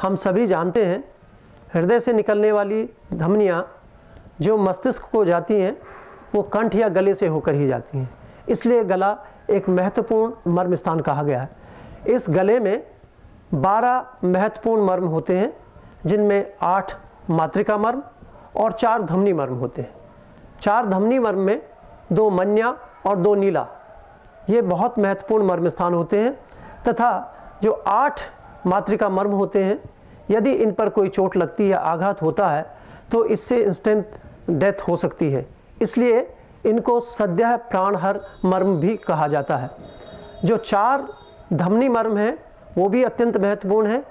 हम सभी जानते हैं हृदय से निकलने वाली धमनियाँ जो मस्तिष्क को जाती हैं वो कंठ या गले से होकर ही जाती हैं, इसलिए गला एक महत्वपूर्ण मर्म स्थान कहा गया है। इस गले में 12 महत्वपूर्ण मर्म होते हैं, जिनमें 8 मातृका मर्म और 4 धमनी मर्म होते हैं। 4 धमनी मर्म में 2 मन्या और 2 नीला, ये बहुत महत्वपूर्ण मर्म स्थान होते हैं, तथा जो 8 मातृका मर्म होते हैं, यदि इन पर कोई चोट लगती है, आघात होता है, तो इससे इंस्टेंट डेथ हो सकती है, इसलिए इनको सद्यः प्राणहर मर्म भी कहा जाता है। जो 4 धमनी मर्म हैं वो भी अत्यंत महत्वपूर्ण है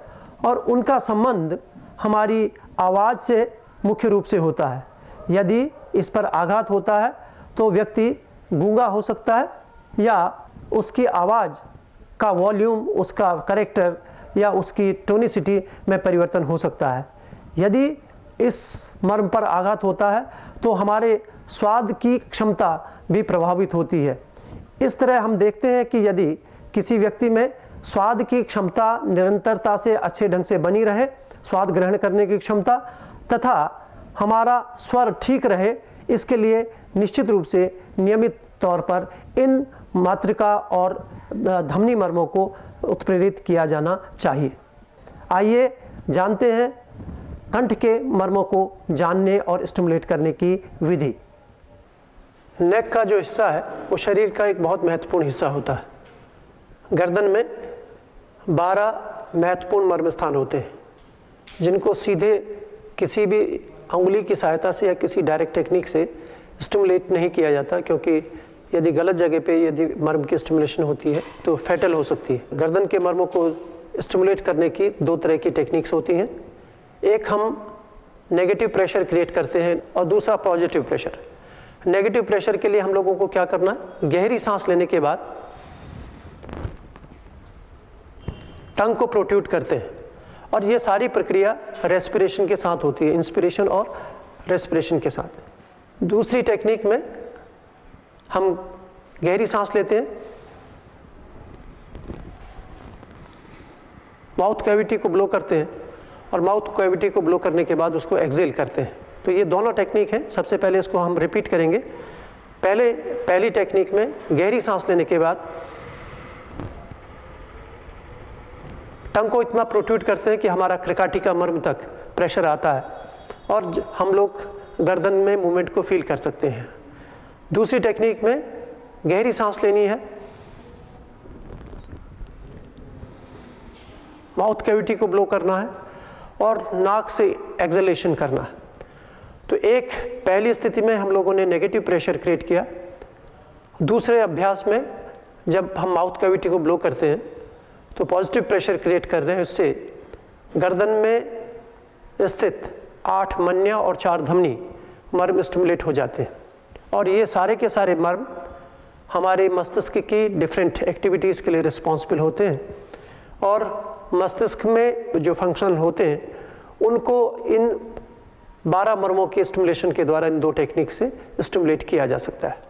और उनका संबंध हमारी आवाज़ से मुख्य रूप से होता है। यदि इस पर आघात होता है तो व्यक्ति गूंगा हो सकता है या उसकी आवाज़ का वॉल्यूम, उसका कैरेक्टर या उसकी टोनिसिटी में परिवर्तन हो सकता है। यदि इस मर्म पर आघात होता है तो हमारे स्वाद की क्षमता भी प्रभावित होती है। इस तरह हम देखते हैं कि यदि किसी व्यक्ति में स्वाद की क्षमता निरंतरता से अच्छे ढंग से बनी रहे, स्वाद ग्रहण करने की क्षमता, तथा हमारा स्वर ठीक रहे, इसके लिए निश्चित रूप से नियमित तौर पर इन मातृका और धमनी मर्मों को उत्प्रेरित किया जाना चाहिए। आइए जानते हैं कंठ के मर्मों को जानने और स्टिमुलेट करने की विधि। नेक का जो हिस्सा है वो शरीर का एक बहुत महत्वपूर्ण हिस्सा होता है। गर्दन में 12 महत्वपूर्ण मर्म स्थान होते हैं, जिनको सीधे किसी भी उंगली की सहायता से या किसी डायरेक्ट टेक्निक से स्टिमुलेट नहीं किया जाता, क्योंकि यदि गलत जगह पे यदि मर्म की स्टिमुलेशन होती है तो फैटल हो सकती है। गर्दन के मर्मों को स्टिमुलेट करने की 2 तरह की टेक्निक्स होती हैं। एक हम नेगेटिव प्रेशर क्रिएट करते हैं और दूसरा पॉजिटिव प्रेशर। नेगेटिव प्रेशर के लिए हम लोगों को क्या करना है, गहरी सांस लेने के बाद टंग को प्रोट्रूड करते हैं और ये सारी प्रक्रिया रेस्पिरेशन के साथ होती है, इंस्पिरेशन और रेस्पिरेशन के साथ। दूसरी टेक्निक में हम गहरी सांस लेते हैं, माउथ कैविटी को ब्लो करते हैं और माउथ कैविटी को ब्लो करने के बाद उसको एक्सेल करते हैं। तो ये दोनों टेक्निक हैं। सबसे पहले इसको हम रिपीट करेंगे। पहली टेक्निक में गहरी सांस लेने के बाद टंग को इतना प्रोट्रूड करते हैं कि हमारा क्रिकाटिका मर्म तक प्रेशर आता है और हम लोग गर्दन में मूवमेंट को फील कर सकते हैं। दूसरी टेक्निक में गहरी सांस लेनी है, माउथ कैविटी को ब्लो करना है और नाक से एक्सहेलेशन करना है। तो एक पहली स्थिति में हम लोगों ने नेगेटिव प्रेशर क्रिएट किया। दूसरे अभ्यास में जब हम माउथ कैविटी को ब्लो करते हैं तो पॉजिटिव प्रेशर क्रिएट कर रहे हैं, उससे गर्दन में स्थित 8 मन्या और 4 धमनी मर्म स्टिमुलेट हो जाते हैं और ये सारे के सारे मर्म हमारे मस्तिष्क की डिफरेंट एक्टिविटीज़ के लिए रिस्पॉन्सिबल होते हैं और मस्तिष्क में जो फंक्शन होते हैं उनको इन 12 मर्मों के स्टिमुलेशन के द्वारा इन 2 टेक्निक से स्टिमुलेट किया जा सकता है।